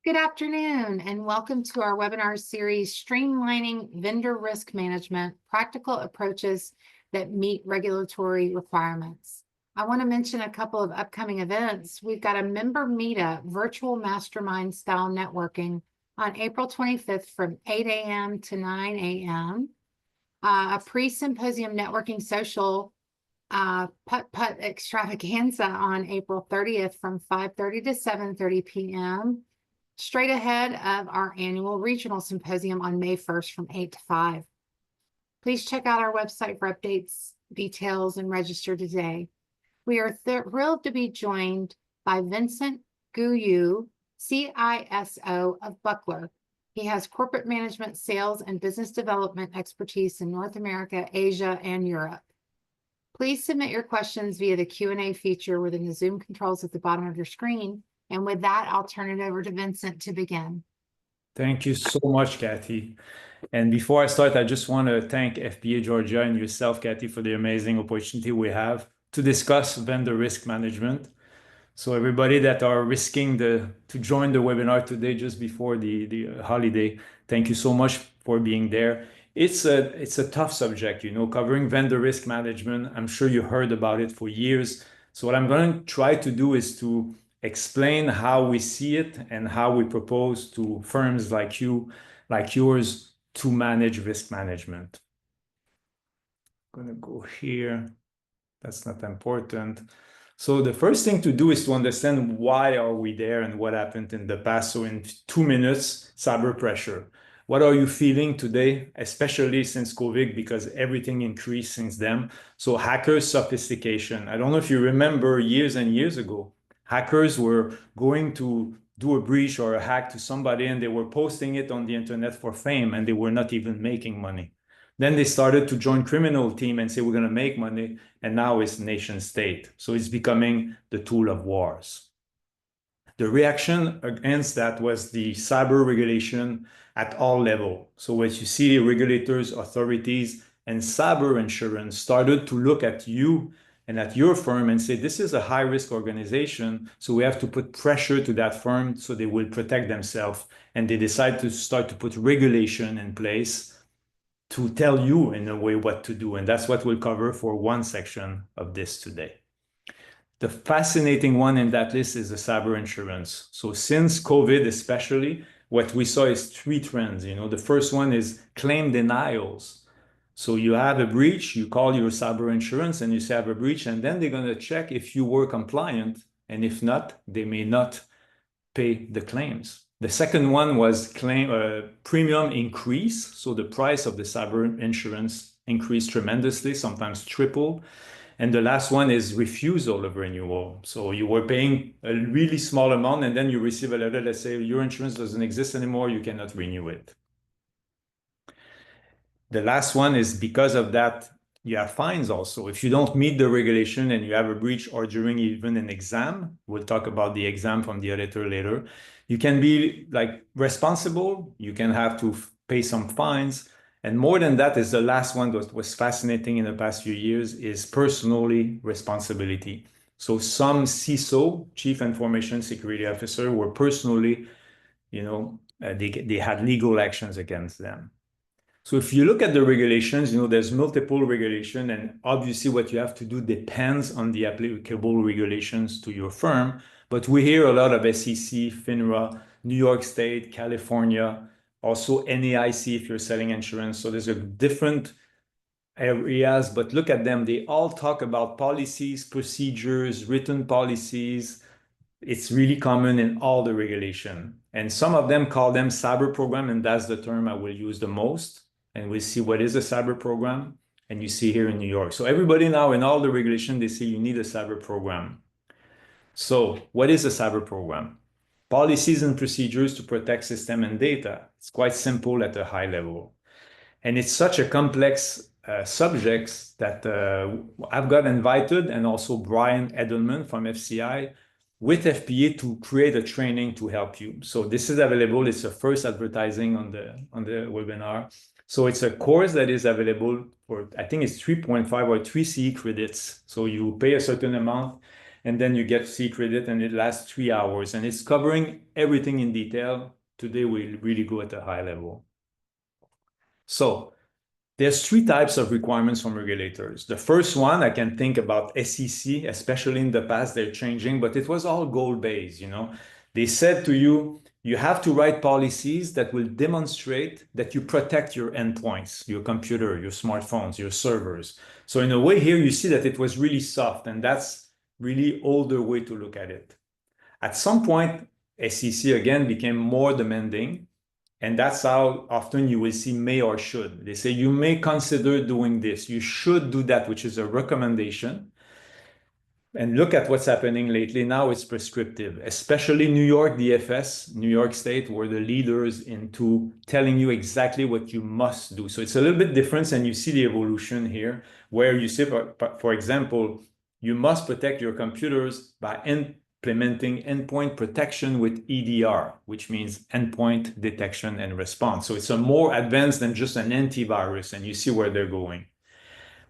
Good afternoon, and welcome to our webinar series, Streamlining Vendor Risk Management, Practical Approaches that Meet Regulatory Requirements. I want to mention a couple of upcoming events. We've got a member meetup, virtual mastermind style networking on April 25th from 8 a.m. to 9 a.m. A pre-symposium networking social putt-putt extravaganza on April 30th from 5:30 to 7:30 p.m. straight ahead of our annual regional symposium on May 1st from 8 to 5. Please check out our website for updates, details, and register today. We are thrilled to be joined by Vincent Guyu, CISO of Buckler. He has corporate management, sales, and business development expertise in North America, Asia, and Europe. Please submit your questions via the Q&A feature within the Zoom controls at the bottom of your screen. And with that, I'll turn it over to Vincent to begin. Thank you so much, Kathy. And before I start, I just want to thank FPA Georgia and yourself, Kathy, for the amazing opportunity we have to discuss vendor risk management. So everybody that are risking to join the webinar today just before the holiday, thank you so much for being there. It's a tough subject, covering vendor risk management. I'm sure you heard about it for years. So what I'm going to try to do is to explain how we see it and how we propose to firms like yours, to manage risk management. I'm going to go here. That's not important. So the first thing to do is to understand why are we there and what happened in the past. So in 2 minutes, cyber pressure. What are you feeling today, especially since COVID, because everything increased since then? So hackers' sophistication. I don't know if you remember years and years ago, hackers were going to do a breach or a hack to somebody and they were posting it on the internet for fame and they were not even making money. Then they started to join criminal team and say, we're going to make money. And now it's nation state. So it's becoming the tool of wars. The reaction against that was the cyber regulation at all levels. So what you see, regulators, authorities, and cyber insurance started to look at you and at your firm and say, this is a high-risk organization, so we have to put pressure to that firm so they will protect themselves. And they decide to start to put regulation in place to tell you in a way what to do. And that's what we'll cover for one section of this today. The fascinating one in that list is the cyber insurance. So since COVID especially, what we saw is 3 trends. The first one is claim denials. So you have a breach, you call your cyber insurance and you say I have a breach, and then they're going to check if you were compliant. And if not, they may not pay the claims. The second one was premium increase. So the price of the cyber insurance increased tremendously, sometimes triple. And the last one is refusal of renewal. So you were paying a really small amount and then you receive a letter that says your insurance doesn't exist anymore, you cannot renew it. The last one is because of that, you have fines also. If you don't meet the regulation and you have a breach or during even an exam, we'll talk about the exam from the auditor later, you can be responsible, you can have to pay some fines. And more than that is the last one that was fascinating in the past few years is personally responsibility. So some CISO, Chief Information Security Officer, were personally, they had legal actions against them. So if you look at the regulations, there's multiple regulations, and obviously what you have to do depends on the applicable regulations to your firm. But we hear a lot of SEC, FINRA, New York State, California, also NAIC if you're selling insurance. So there's a different areas, but look at them. They all talk about policies, procedures, written policies. It's really common in all the regulation. And some of them call them cyber program, and that's the term I will use the most. And we'll see what is a cyber program. And you see here in New York. So everybody now in all the regulation, they say you need a cyber program. So what is a cyber program? Policies and procedures to protect system and data. It's quite simple at a high level. And it's such a complex subject that I've got invited, and also Brian Edelman from FCI with FPA to create a training to help you. So this is available. It's the first advertising on the webinar. So it's a course that is available for, I think it's 3.5 or 3 CE credits. So you pay a certain amount and then you get to see credit, and it lasts 3 hours, and it's covering everything in detail. Today, we'll really go at a high level. So there's 3 types of requirements from regulators. The first one, I can think about SEC, especially in the past, they're changing, but it was all goal-based, you know. They said to you, you have to write policies that will demonstrate that you protect your endpoints, your computer, your smartphones, your servers. So in a way here, you see that it was really soft, and that's really older way to look at it. At some point, SEC again became more demanding, and that's how often you will see may or should. They say you may consider doing this, you should do that, which is a recommendation. And look at what's happening lately. Now it's prescriptive, especially New York DFS, New York State, were the leaders into telling you exactly what you must do. So it's a little bit different, and you see the evolution here, where you say, for example, you must protect your computers by implementing endpoint protection with EDR, which means endpoint detection and response. So it's a more advanced than just an antivirus, and you see where they're going.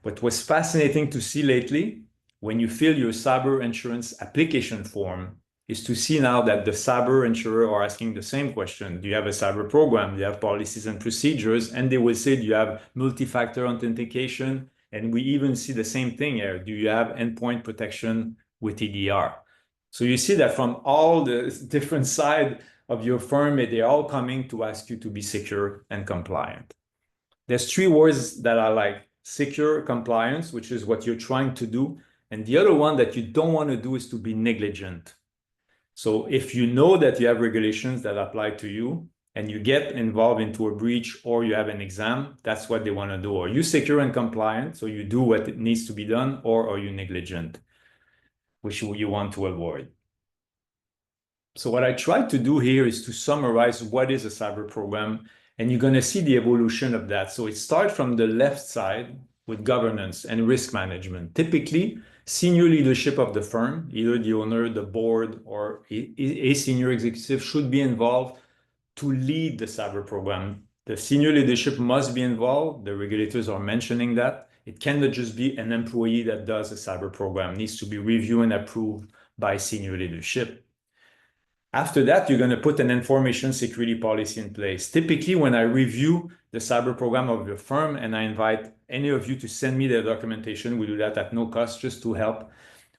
What was fascinating to see lately, when you fill your cyber insurance application form, is to see now that the cyber insurer are asking the same question. Do you have a cyber program? Do you have policies and procedures? And they will say, do you have multi-factor authentication? And we even see the same thing here. Do you have endpoint protection with EDR? So you see that from all the different sides of your firm, they're all coming to ask you to be secure and compliant. There's 3 words that I like: secure, compliance, which is what you're trying to do. And the other one that you don't want to do is to be negligent. So if you know that you have regulations that apply to you and you get involved into a breach or you have an exam, that's what they want to do. Are you secure and compliant? So you do what needs to be done, or are you negligent, which you want to avoid? So what I try to do here is to summarize what is a cyber program, and you're going to see the evolution of that. So it starts from the left side with governance and risk management. Typically, senior leadership of the firm, either the owner, the board, or a senior executive should be involved to lead the cyber program. The senior leadership must be involved. The regulators are mentioning that. It cannot just be an employee that does a cyber program. It needs to be reviewed and approved by senior leadership. After that, you're going to put an information security policy in place. Typically, when I review the cyber program of your firm and I invite any of you to send me the documentation, we do that at no cost just to help.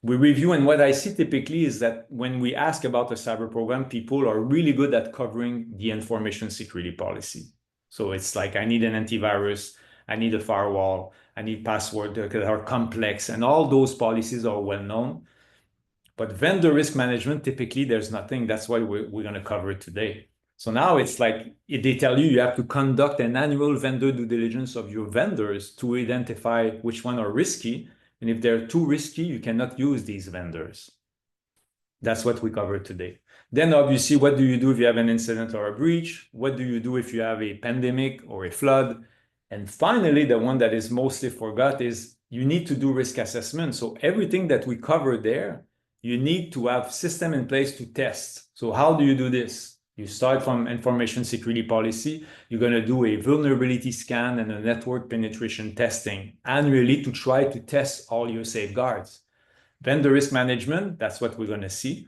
We review, and what I see typically is that when we ask about the cyber program, people are really good at covering the information security policy. So it's like, I need an antivirus, I need a firewall, I need passwords that are complex, and all those policies are well known. But vendor risk management, typically there's nothing. That's why we're going to cover it today. So now it's like they tell you have to conduct an annual vendor due diligence of your vendors to identify which one are risky. And if they're too risky, you cannot use these vendors. That's what we covered today. Then obviously, what do you do if you have an incident or a breach? What do you do if you have a pandemic or a flood? And finally, the one that is mostly forgot is you need to do risk assessment. So everything that we cover there, you need to have system in place to test. So how do you do this? You start from information security policy. You're going to do a vulnerability scan and a network penetration testing annually to try to test all your safeguards. Vendor risk management, that's what we're going to see.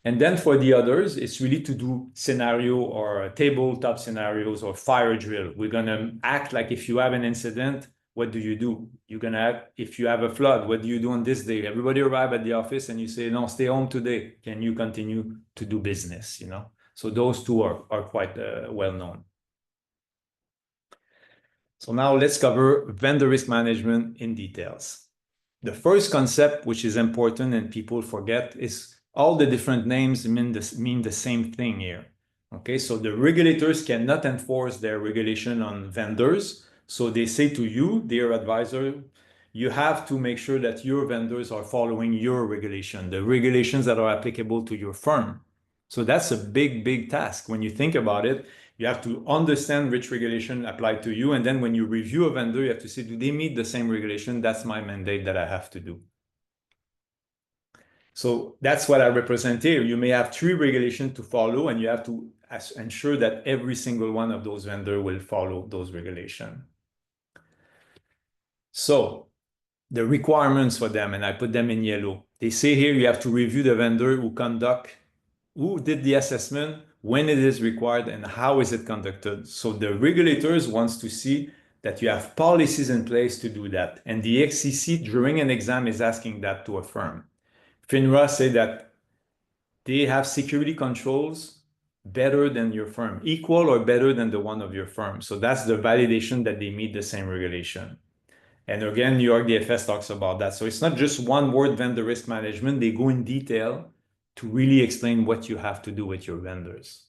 And then for the others, it's really to do scenario or tabletop scenarios or fire drill. We're going to act like if you have an incident, what do you do? You're going to act, if you have a flood, what do you do on this day? Everybody arrive at the office and you say, no, stay home today. Can you continue to do business? You know, so those two are quite well known. So now let's cover vendor risk management in details. The first concept, which is important and people forget, is all the different names mean the same thing here. Okay, so the regulators cannot enforce their regulation on vendors. So they say to you, dear advisor, you have to make sure that your vendors are following your regulation, the regulations that are applicable to your firm. So that's a big, big task. When you think about it, you have to understand which regulation apply to you. And then when you review a vendor, you have to say, do they meet the same regulation? That's my mandate that I have to do. So that's what I represent here. You may have 3 regulations to follow, and you have to ensure that every single one of those vendors will follow those regulations. So the requirements for them, and I put them in yellow, They say here you have to review the vendor who did the assessment, when it is required, and how is it conducted. So the regulators wants to see that you have policies in place to do that. And the XCC during an exam is asking that to a firm. FINRA say that they have security controls better than your firm, equal or better than the one of your firm. So that's the validation that they meet the same regulation. And again, New York DFS talks about that. So it's not just one word vendor risk management. They go in detail to really explain what you have to do with your vendors.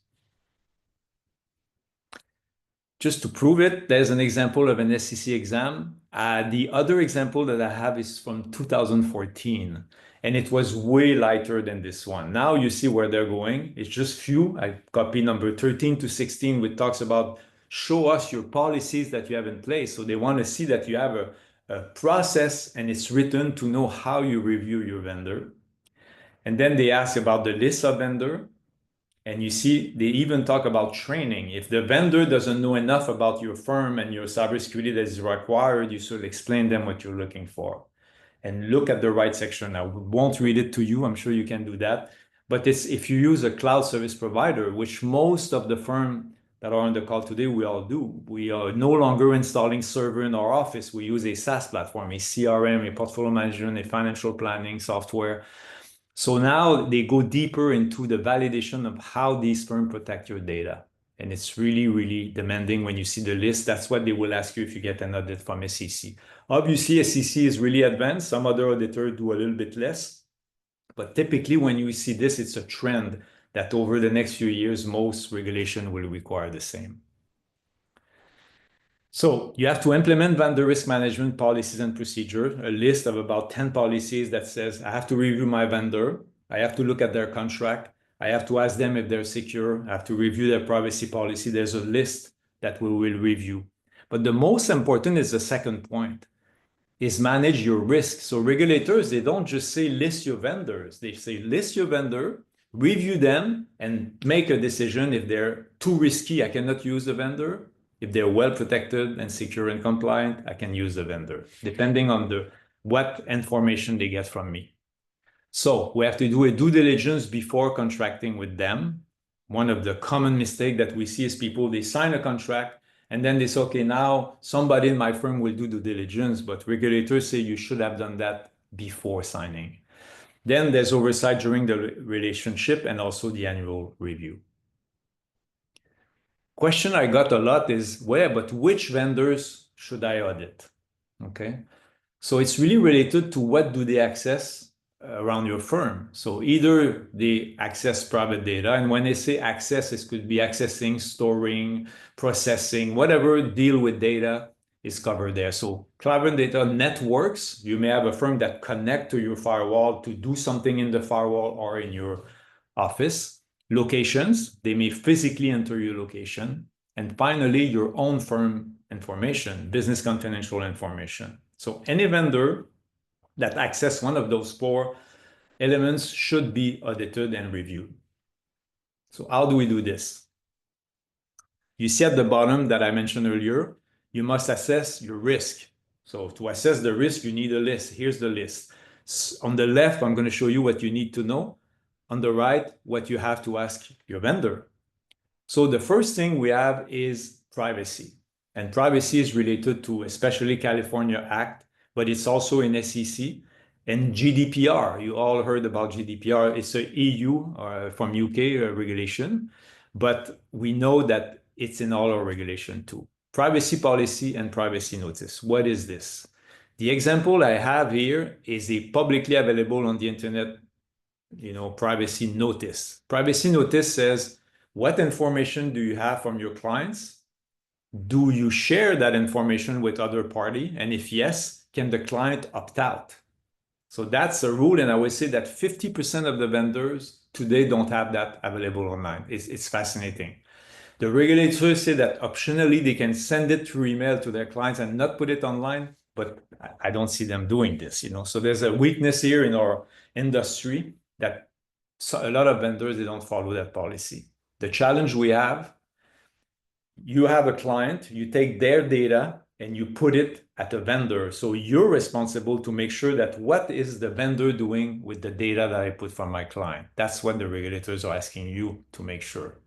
Just to prove it, there's an example of an SEC exam. The other example that I have is from 2014, and it was way lighter than this one. Now you see where they're going. It's just few. I copy number 13 to 16, which talks about show us your policies that you have in place. So they want to see that you have a process and it's written to know how you review your vendor. And then they ask about the list of vendor. And you see, they even talk about training. If the vendor doesn't know enough about your firm and your cybersecurity that is required, you should explain them what you're looking for. And look at the right section. I won't read it to you. I'm sure you can do that. But it's if you use a cloud service provider, which most of the firm that are on the call today, we all do. We are no longer installing server in our office. We use a SaaS platform, a CRM, a portfolio management, a financial planning software. So now they go deeper into the validation of how these firms protect your data. And it's really, really demanding when you see the list. That's what they will ask you if you get an audit from SEC. Obviously, SEC is really advanced. Some other auditors do a little bit less. But typically, when you see this, it's a trend that over the next few years, most regulation will require the same. So you have to implement vendor risk management policies and procedures, a list of about 10 policies that says, I have to review my vendor. I have to look at their contract. I have to ask them if they're secure. I have to review their privacy policy. There's a list that we will review. But the most important is the second point, is manage your risk. So regulators, they don't just say list your vendors. They say list your vendor, review them, and make a decision. If they're too risky, I cannot use the vendor. If they're well protected and secure and compliant, I can use the vendor, depending on what information they get from me. So we have to do a due diligence before contracting with them. One of the common mistakes that we see is people, they sign a contract and then they say, okay, now somebody in my firm will do due diligence, but regulators say you should have done that before signing. Then there's oversight during the relationship and also the annual review. Question I got a lot is, but which vendors should I audit? Okay, so it's really related to what do they access around your firm. So either they access private data, and when they say access, it could be accessing, storing, processing, whatever deal with data is covered there. So private data networks, you may have a firm that connect to your firewall to do something in the firewall or in your office. Locations, they may physically enter your location. And finally, your own firm information, business confidential information. So any vendor that access one of those four elements should be audited and reviewed. So how do we do this? You see at the bottom that I mentioned earlier, you must assess your risk. So to assess the risk, you need a list. Here's the list. On the left, I'm going to show you what you need to know. On the right, what you have to ask your vendor. So the first thing we have is privacy. And privacy is related to especially California Act, but it's also in SEC and GDPR. You all heard about GDPR. It's a EU from UK regulation, but we know that it's in all our regulation too. Privacy policy and privacy notice. What is this? The example I have here is a publicly available on the internet privacy notice. Privacy notice says, what information do you have from your clients? Do you share that information with other party? And if yes, can the client opt out? So that's a rule. And I would say that 50% of the vendors today don't have that available online. It's fascinating. The regulators say that optionally they can send it through email to their clients and not put it online, but I don't see them doing this, So there's a weakness here in our industry that a lot of vendors, they don't follow that policy. The challenge we have, you have a client, you take their data, and you put it at a vendor. So you're responsible to make sure that what is the vendor doing with the data that I put from my client. That's what the regulators are asking you to make sure.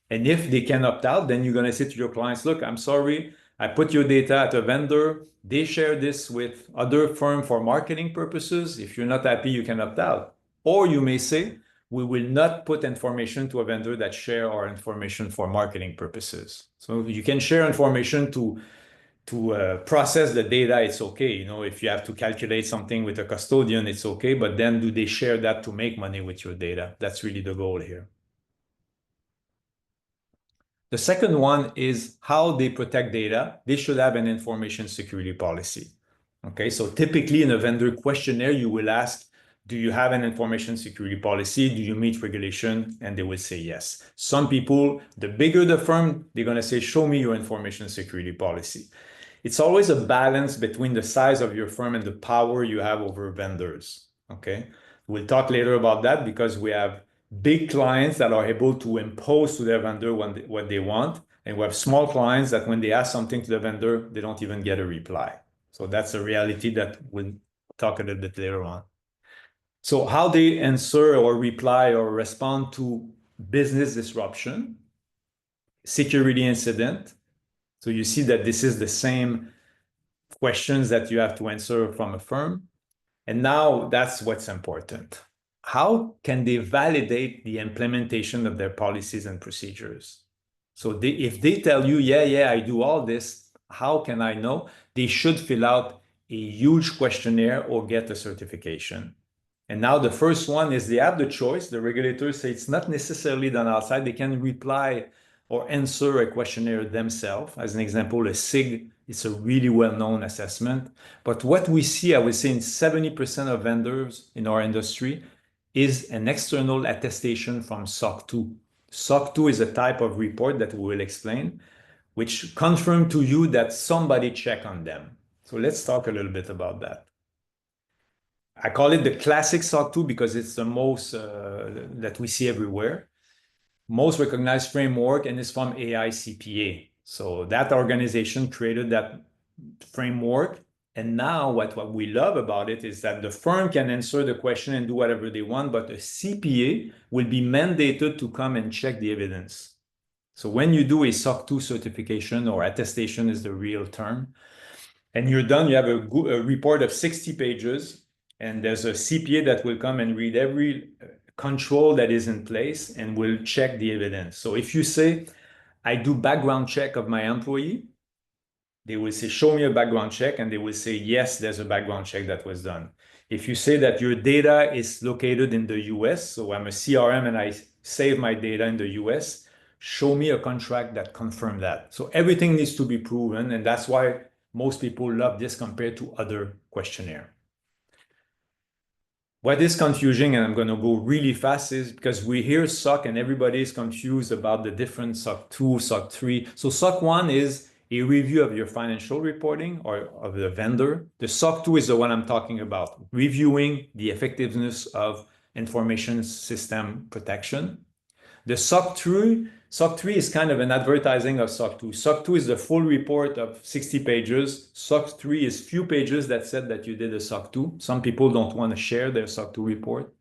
And if they can opt out, then you're going to say to your clients, look, I'm sorry, I put your data at a vendor. They share this with other firm for marketing purposes. If you're not happy, you can opt out. Or you may say, we will not put information to a vendor that share our information for marketing purposes. So you can share information to process the data, it's okay. You know, if you have to calculate something with a custodian, it's okay. But then do they share that to make money with your data? That's really the goal here. The second one is how they protect data. They should have an information security policy. Okay, so typically in a vendor questionnaire, you will ask, do you have an information security policy? Do you meet regulation? And they will say yes. Some people, the bigger the firm, they're going to say, show me your information security policy. It's always a balance between the size of your firm and the power you have over vendors. Okay, we'll talk later about that because we have big clients that are able to impose to their vendor what they want. And we have small clients that when they ask something to the vendor, they don't even get a reply. So that's a reality that we'll talk a little bit later on. So how they answer or reply or respond to business disruption, security incident. So you see that this is the same questions that you have to answer from a firm. And now that's what's important. How can they validate the implementation of their policies and procedures? So if they tell you, yeah, I do all this, how can I know? They should fill out a huge questionnaire or get a certification. And now the first one is they have the choice. The regulators say it's not necessarily done outside. They can reply or answer a questionnaire themselves. As an example, a SIG, it's a really well-known assessment. But what we see, I would say in 70% of vendors in our industry, is an external attestation from SOC 2. SOC 2 is a type of report that we will explain, which confirm to you that somebody checked on them. So let's talk a little bit about that. I call it the classic SOC 2 because it's the most that we see everywhere. Most recognized framework, and it's from AICPA. So that organization created that framework. And now what we love about it is that the firm can answer the question and do whatever they want, but a CPA will be mandated to come and check the evidence. So when you do a SOC 2 certification, or attestation is the real term, and you're done, you have a report of 60 pages, and there's a CPA that will come and read every control that is in place and will check the evidence. So if you say, I do background check of my employee, they will say, show me a background check, and they will say, yes, there's a background check that was done. If you say that your data is located in the US, so I'm a CRM and I save my data in the US, show me a contract that confirms that. So everything needs to be proven, and that's why most people love this compared to other questionnaire. What is confusing, and I'm going to go really fast, is because we hear SOC and everybody is confused about the different SOC 2, SOC 3. So SOC 1 is a review of your financial reporting or of the vendor. The SOC 2 is the one I'm talking about, reviewing the effectiveness of information system protection. The SOC 3 is kind of an advertising of SOC 2. SOC 2 is the full report of 60 pages. SOC 3 is few pages that said that you did a SOC 2. Some people don't want to share their SOC 2 report.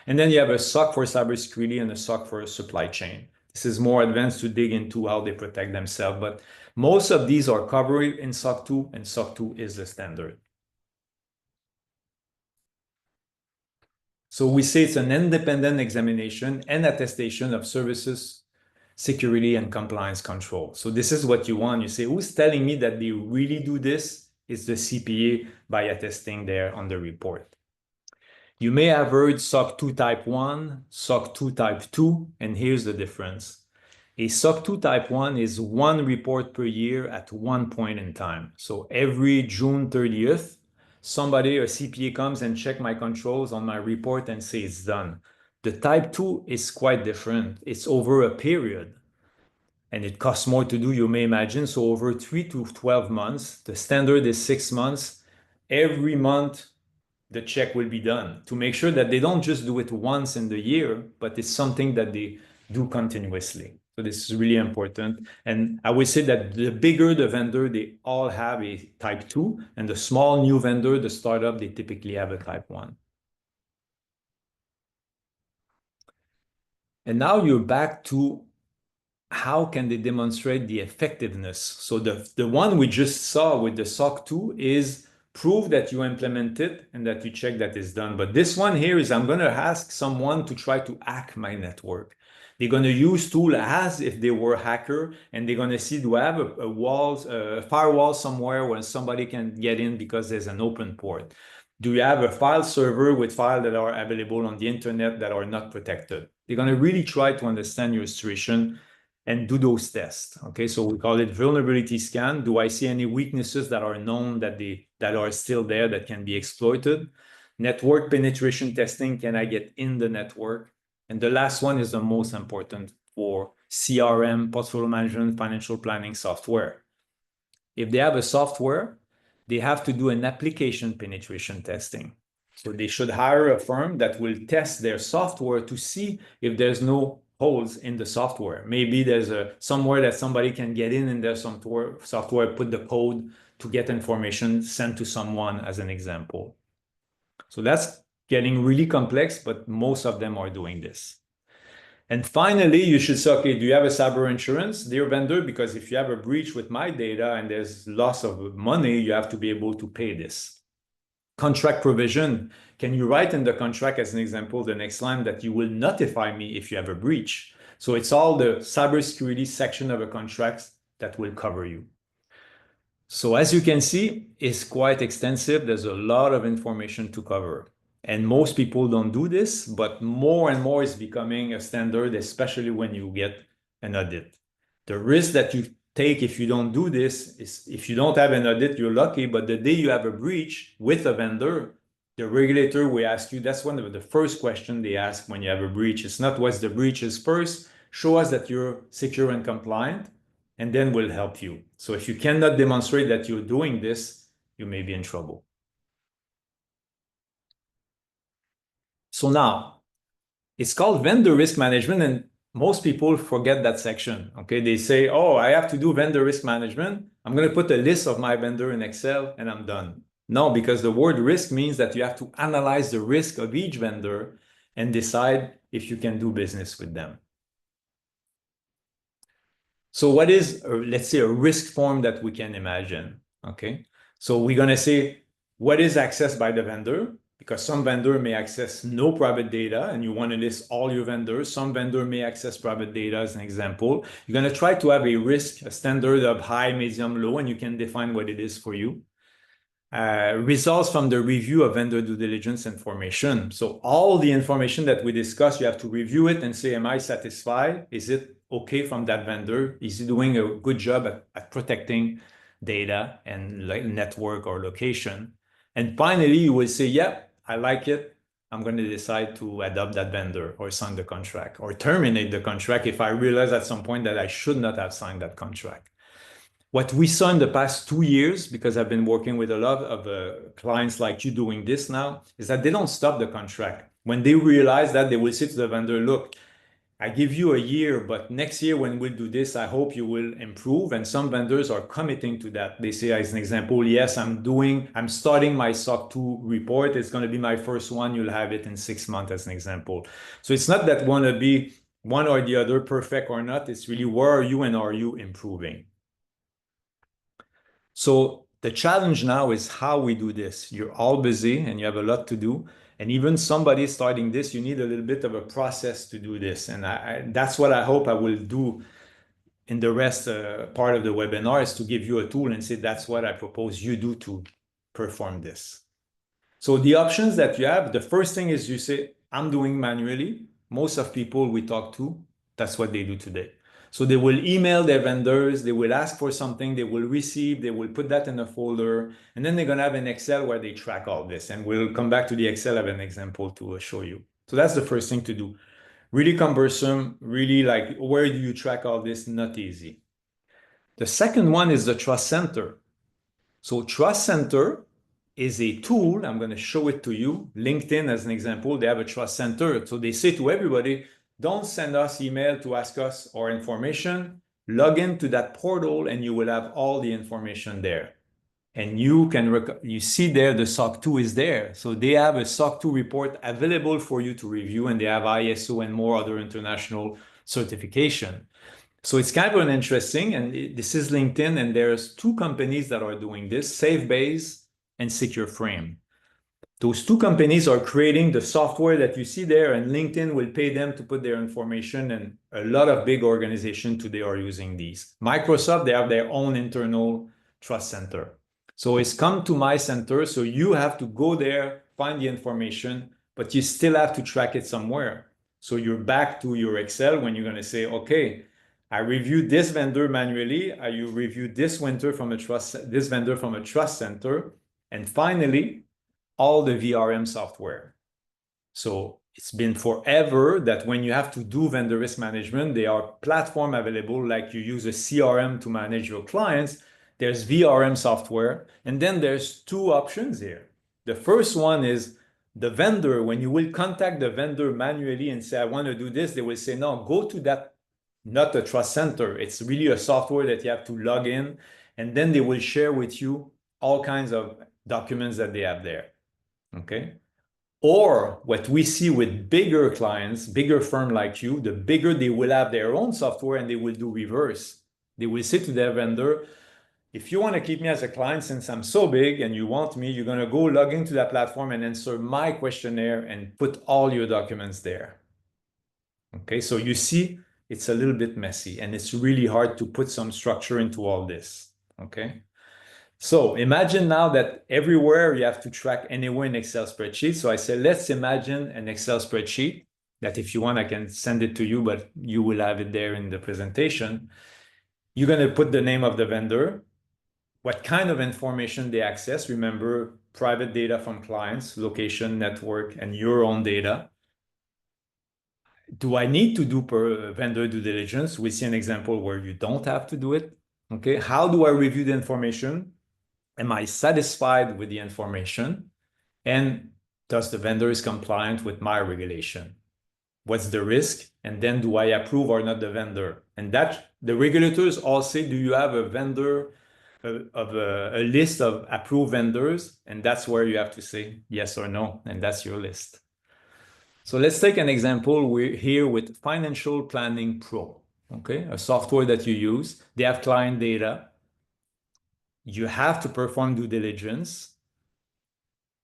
And then you have a SOC for cybersecurity and a SOC for supply chain. This is more advanced to dig into how they protect themselves, but most of these are covered in SOC 2, and SOC 2 is the standard. So we say it's an independent examination and attestation of services, security, and compliance control. So this is what you want. You say, who's telling me that they really do this? It's the CPA by attesting there on the report. You may have heard SOC 2 Type 1, SOC 2 Type 2, and here's the difference. A SOC 2 Type 1 is one report per year at one point in time. So every June 30th, somebody, a CPA, comes and check my controls on my report and say it's done. The Type 2 is quite different. It's over a period, and it costs more to do, you may imagine. So over 3 to 12 months, the standard is 6 months. Every month, the check will be done to make sure that they don't just do it once in the year, but it's something that they do continuously. So this is really important. And I would say that the bigger the vendor, they all have a type 2, and the small new vendor, the startup, they typically have a type 1. And now you're back to how can they demonstrate the effectiveness? So the one we just saw with the SOC 2 is prove that you implement it and that you check that it's done. But this one here is I'm going to ask someone to try to hack my network. They're going to use tool as if they were a hacker, and they're going to see, do I have a firewall somewhere where somebody can get in because there's an open port? Do you have a file server with files that are available on the internet that are not protected? They're going to really try to understand your situation and do those tests. Okay, so we call it vulnerability scan. Do I see any weaknesses that are known that are still there that can be exploited? Network penetration testing, can I get in the network? And the last one is the most important for CRM, portfolio management, financial planning software. If they have a software, they have to do an application penetration testing. So they should hire a firm that will test their software to see if there's no holes in the software. Maybe there's somewhere that somebody can get in their software, put the code to get information sent to someone, as an example. So that's getting really complex, but most of them are doing this. And finally, you should say, okay, do you have a cyber insurance, dear vendor? Because if you have a breach with my data and there's loss of money, you have to be able to pay this. Contract provision, can you write in the contract, as an example, the next line, that you will notify me if you have a breach? So it's all the cybersecurity section of a contract that will cover you. So as you can see, it's quite extensive. There's a lot of information to cover. And most people don't do this, but more and more is becoming a standard, especially when you get an audit. The risk that you take if you don't do this is, if you don't have an audit, you're lucky, but the day you have a breach with a vendor, the regulator will ask you, that's one of the first questions they ask when you have a breach. It's not what's the breach is first, show us that you're secure and compliant, and then we'll help you. So if you cannot demonstrate that you're doing this, you may be in trouble. So now, it's called vendor risk management, and most people forget that section. Okay, they say, oh, I have to do vendor risk management. I'm going to put a list of my vendor in Excel and I'm done. No, because the word risk means that you have to analyze the risk of each vendor and decide if you can do business with them. So what is, let's say, a risk form that we can imagine? Okay, so we're going to say, what is accessed by the vendor? Because some vendor may access no private data, and you want to list all your vendors. Some vendor may access private data, as an example. You're going to try to have a risk, a standard of high, medium, low, and you can define what it is for you. Results from the review of vendor due diligence information. So all the information that we discuss, you have to review it and say, am I satisfied? Is it okay from that vendor? Is he doing a good job at protecting data and like network or location? And finally, you will say, yeah, I like it. I'm going to decide to adopt that vendor or sign the contract or terminate the contract if I realize at some point that I should not have signed that contract. What we saw in the past 2 years, because I've been working with a lot of clients like you doing this now, is that they don't stop the contract. When they realize that, they will say to the vendor, look, I give you a year, but next year when we'll do this, I hope you will improve. And some vendors are committing to that. They say, as an example, yes, I'm starting my SOC 2 report. It's going to be my first one. You'll have it in 6 months, as an example. So it's not that want to be one or the other, perfect or not. It's really, where are you and are you improving? So the challenge now is how we do this. You're all busy and you have a lot to do. And even somebody starting this, you need a little bit of a process to do this. And that's what I hope I will do in the rest part of the webinar, is to give you a tool and say, that's what I propose you do to perform this. So the options that you have, the first thing is you say, I'm doing manually. Most of people we talk to, that's what they do today. So they will email their vendors, they will ask for something, they will receive, they will put that in a folder, and then they're going to have an Excel where they track all this. And we'll come back to the Excel of an example to show you. So that's the first thing to do. Really cumbersome, really like, where do you track all this? Not easy. The second one is the Trust Center. So Trust Center is a tool. I'm going to show it to you. LinkedIn, as an example, they have a Trust Center. So they say to everybody, don't send us email to ask us our information. Log into that portal and you will have all the information there. And you see there the SOC 2 is there. So they have a SOC 2 report available for you to review, and they have ISO and more other international certification. So it's kind of an interesting, and this is LinkedIn, and there's two companies that are doing this, SafeBase and SecureFrame. Those two companies are creating the software that you see there, and LinkedIn will pay them to put their information, and a lot of big organizations today are using these. Microsoft, they have their own internal trust center. So it's come to my center, so you have to go there, find the information, but you still have to track it somewhere. So you're back to your Excel when you're going to say, okay, I reviewed this vendor manually, you reviewed this vendor from a trust center, and finally, all the VRM software. So it's been forever that when you have to do vendor risk management, there are platforms available, like you use a CRM to manage your clients. There's VRM software, and then there's two options here. The first one is the vendor. When you will contact the vendor manually and say, I want to do this, they will say, no, go to that, not a trust center. It's really a software that you have to log in, and then they will share with you all kinds of documents that they have there. Okay. Or what we see with bigger clients, bigger firm like you, the bigger they will have their own software, and they will do reverse. They will say to their vendor, if you want to keep me as a client, since I'm so big and you want me, you're going to go log into that platform and answer my questionnaire and put all your documents there. Okay, so you see, it's a little bit messy, and it's really hard to put some structure into all this. Okay. So imagine now that everywhere you have to track anywhere in Excel spreadsheet. So I said, let's imagine an Excel spreadsheet that if you want, I can send it to you, but you will have it there in the presentation. You're going to put the name of the vendor, what kind of information they access. Remember, private data from clients, location, network, and your own data. Do I need to do per vendor due diligence? We see an example where you don't have to do it. Okay, how do I review the information? Am I satisfied with the information? And does the vendor is compliant with my regulation? What's the risk? And then do I approve or not the vendor? And that the regulators all say, do you have a vendor of a list of approved vendors? And that's where you have to say yes or no. And that's your list. So let's take an example. We're here with Financial Planning Pro, okay? A software that you use. They have client data. You have to perform due diligence.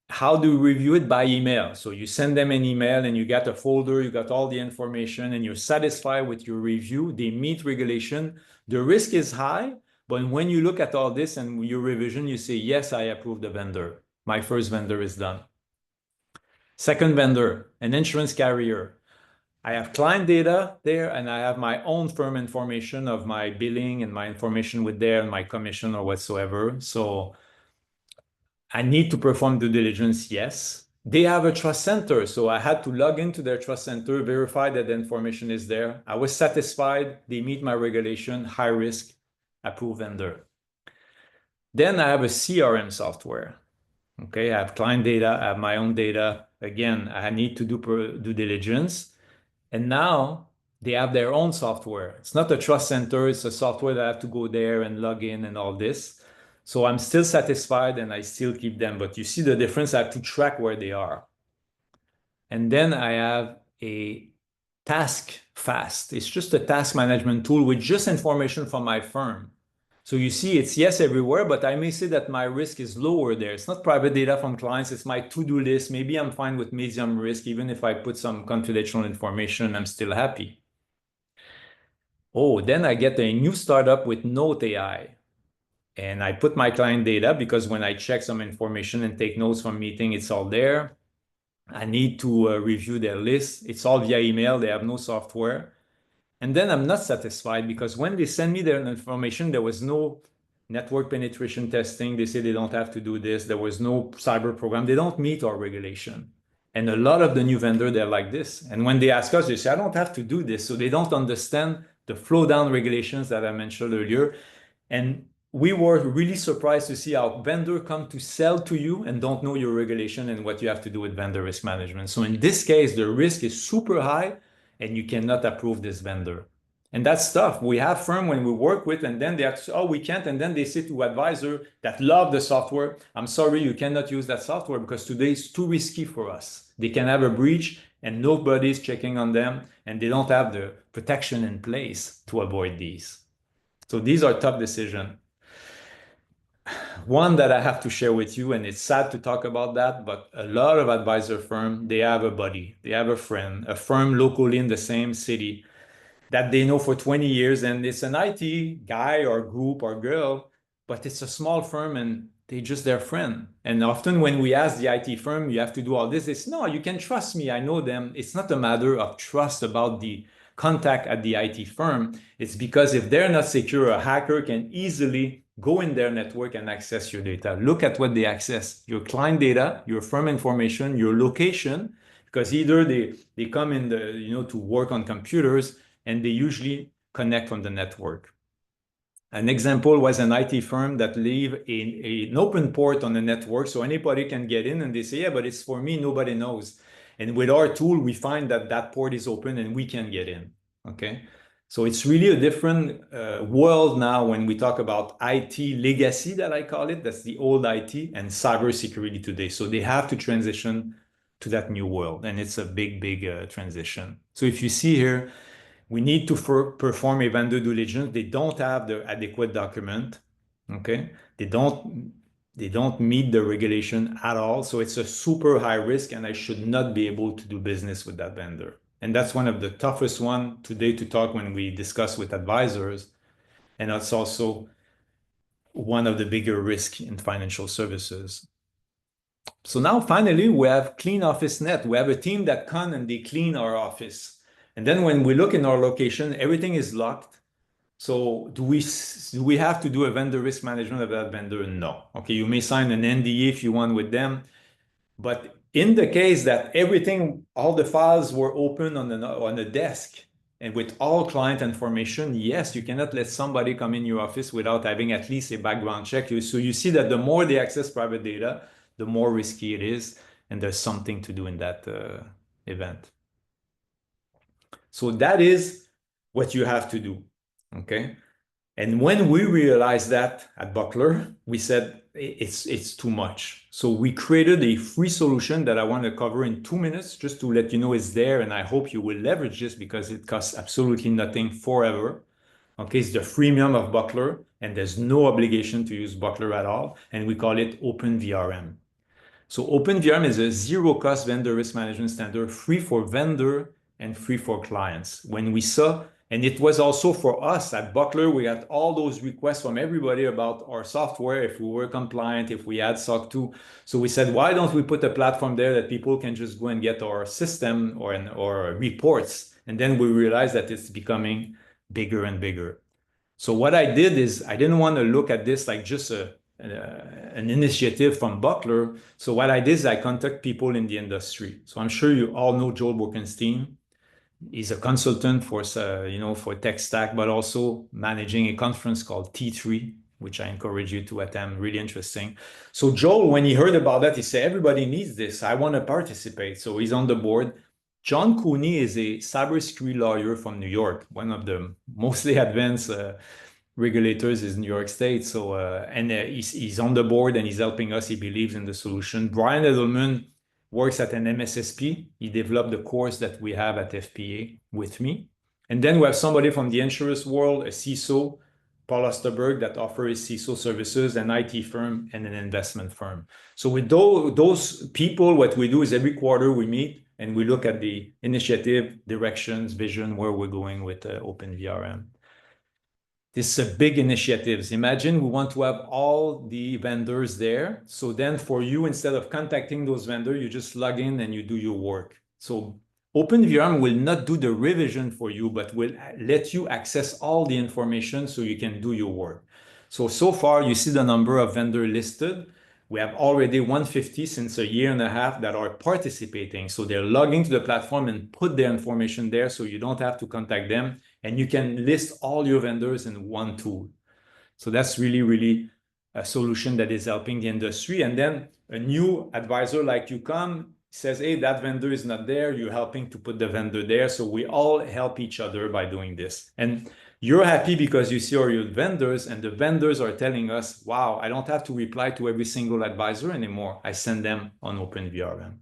How do you review it? By email. So you send them an email and you got a folder, you got all the information, and you're satisfied with your review. They meet regulation. The risk is high, but when you look at all this and your revision, you say, yes, I approve the vendor. My first vendor is done. Second vendor, an insurance carrier. I have client data there, and I have my own firm information of my billing and my information with there and my commission or whatsoever. So I need to perform due diligence, yes. They have a trust center, so I had to log into their trust center, verify that the information is there. I was satisfied, they meet my regulation, high risk, approved vendor. Then I have a CRM software. Okay, I have client data, I have my own data. Again, I need to do due diligence. And now they have their own software. It's not a trust center. It's a software that I have to go there and log in and all this. So I'm still satisfied and I still keep them. But you see the difference. I have to track where they are. And then I have a task fast. It's just a task management tool with just information from my firm. So you see it's yes everywhere, but I may say that my risk is lower there. It's not private data from clients. It's my to-do list. Maybe I'm fine with medium risk. Even if I put some confidential information, I'm still happy. Oh, then I get a new startup with Note AI. And I put my client data because when I check some information and take notes from meeting, it's all there. I need to review their list. It's all via email. They have no software. And then I'm not satisfied because when they send me their information, there was no network penetration testing. They say they don't have to do this. There was no cyber program. They don't meet our regulation. And a lot of the new vendors, they're like this. And when they ask us, they say, I don't have to do this. So they don't understand the flow down regulations that I mentioned earlier. And we were really surprised to see how vendors come to sell to you and don't know your regulation and what you have to do with vendor risk management. So in this case, the risk is super high. and you cannot approve this vendor. And that's tough. We have firm when we work with, and then they have to say, oh, we can't. And then they say to advisor that love the software, I'm sorry, you cannot use that software because today it's too risky for us. They can have a breach and nobody's checking on them, and they don't have the protection in place to avoid these. So these are tough decisions. One that I have to share with you, and it's sad to talk about that, but a lot of advisor firm, they have a buddy, they have a friend, a firm locally in the same city that they know for 20 years, and it's an IT guy or group or girl, but it's a small firm and they just their friend. And often when we ask the IT firm, you have to do all this, it's no, you can trust me, I know them. It's not a matter of trust about the contact at the IT firm. It's because if they're not secure, a hacker can easily go in their network and access your data. Look at what they access: your client data, your firm information, your location, because either they come in the, to work on computers, and they usually connect on the network. An example was an IT firm that leave an open port on the network so anybody can get in, and they say, yeah, but it's for me, nobody knows. And with our tool, we find that that port is open and we can get in, okay? So it's really a different world now when we talk about IT legacy, that I call it. That's the old IT, and cybersecurity today. So they have to transition to that new world, and it's a big, big transition. So if you see here, we need to perform a vendor due diligence. They don't have the adequate document, okay? They don't meet the regulation at all. So it's a super high risk, and I should not be able to do business with that vendor. And that's one of the toughest one today to talk when we discuss with advisors. And that's also one of the bigger risks in financial services. So now finally, we have clean office net. We have a team that come and they clean our office. And then when we look in our location, everything is locked. So do we have to do a vendor risk management of that vendor? No. Okay, you may sign an NDA if you want with them. But in the case that everything, all the files were open on a desk and with all client information, yes, you cannot let somebody come in your office without having at least a background check. So you see that the more they access private data, the more risky it is, and there's something to do in that event. So that is what you have to do, okay? And when we realized that at Buckler, we said it's too much. So we created a free solution that I want to cover in 2 minutes, just to let you know it's there, and I hope you will leverage this because it costs absolutely nothing forever. Okay, it's the freemium of Buckler, and there's no obligation to use Buckler at all, and we call it OpenVRM. So OpenVRM is a zero-cost vendor risk management standard, free for vendor and free for clients. When we saw, and it was also for us at Buckler, we had all those requests from everybody about our software, if we were compliant, if we had SOC 2. So we said, why don't we put a platform there that people can just go and get our system or reports? And then we realized that it's becoming bigger and bigger. So what I did is I didn't want to look at this like just an initiative from Buckler. So what I did is I contact people in the industry. So I'm sure you all know Joel Borkenstein. He's a consultant for for tech stack, but also managing a conference called T3, which I encourage you to attend. Really interesting. So Joel, when he heard about that, he said, everybody needs this. I want to participate. So he's on the board. John Cooney is a cybersecurity lawyer from New York, one of the mostly advanced regulators is New York State. So he's on the board and he's helping us. He believes in the solution. Brian Edelman works at an MSSP. He developed the course that we have at FPA with me. And then we have somebody from the insurance world, a CISO, Paul Osterberg, that offers CISO services, an IT firm, and an investment firm. So with those people, what we do is every quarter we meet and we look at the initiative, directions, vision, where we're going with OpenVRM. This is a big initiative. Imagine we want to have all the vendors there. So then for you, instead of contacting those vendors, you just log in and you do your work. So OpenVRM will not do the revision for you, but will let you access all the information so you can do your work. So far, you see the number of vendors listed. We have already 150 since a year and a half that are participating. So they're logging to the platform and put their information there so you don't have to contact them. And you can list all your vendors in one tool. So that's really, really a solution that is helping the industry. And then a new advisor like you come, says, hey, that vendor is not there. You're helping to put the vendor there. So we all help each other by doing this. And you're happy because you see all your vendors, and the vendors are telling us, wow, I don't have to reply to every single advisor anymore. I send them on OpenVRM.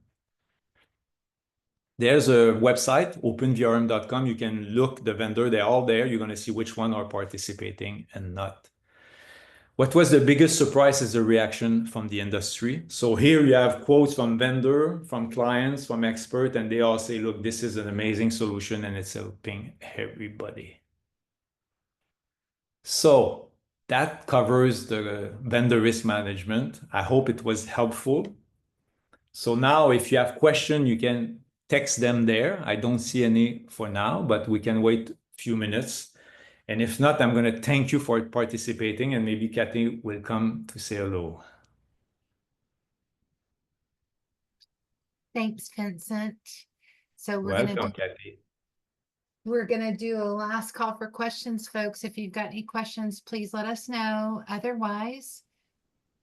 There's a website, openvrm.com. You can look the vendor. They're all there. You're going to see which one are participating and not. What was the biggest surprise is the reaction from the industry. So here you have quotes from vendor, from clients, from expert, and they all say, look, this is an amazing solution and it's helping everybody. So that covers the vendor risk management. I hope it was helpful. So now if you have questions, you can text them there. I don't see any for now, but we can wait a few minutes. And if not, I'm going to thank you for participating, and maybe Kathy will come to say hello. Thanks, Vincent. So Welcome, Kathy. we're gonna do a last call for questions, folks. If you've got any questions, please let us know. Otherwise,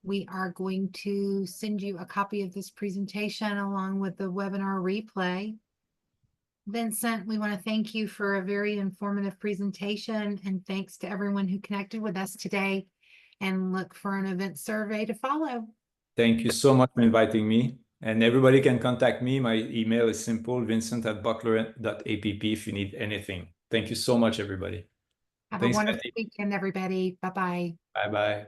we are going to send you a copy of this presentation along with the webinar replay. Vincent, we want to thank you for a very informative presentation, and thanks to everyone who connected with us today, and look for an event survey to follow. Thank you so much for inviting me. And everybody can contact me. My email is simple, vincent@buckler.app if you need anything. Thank you so much, everybody. Have Thanks, a wonderful Kathy. weekend, everybody. Bye-bye. Bye-bye.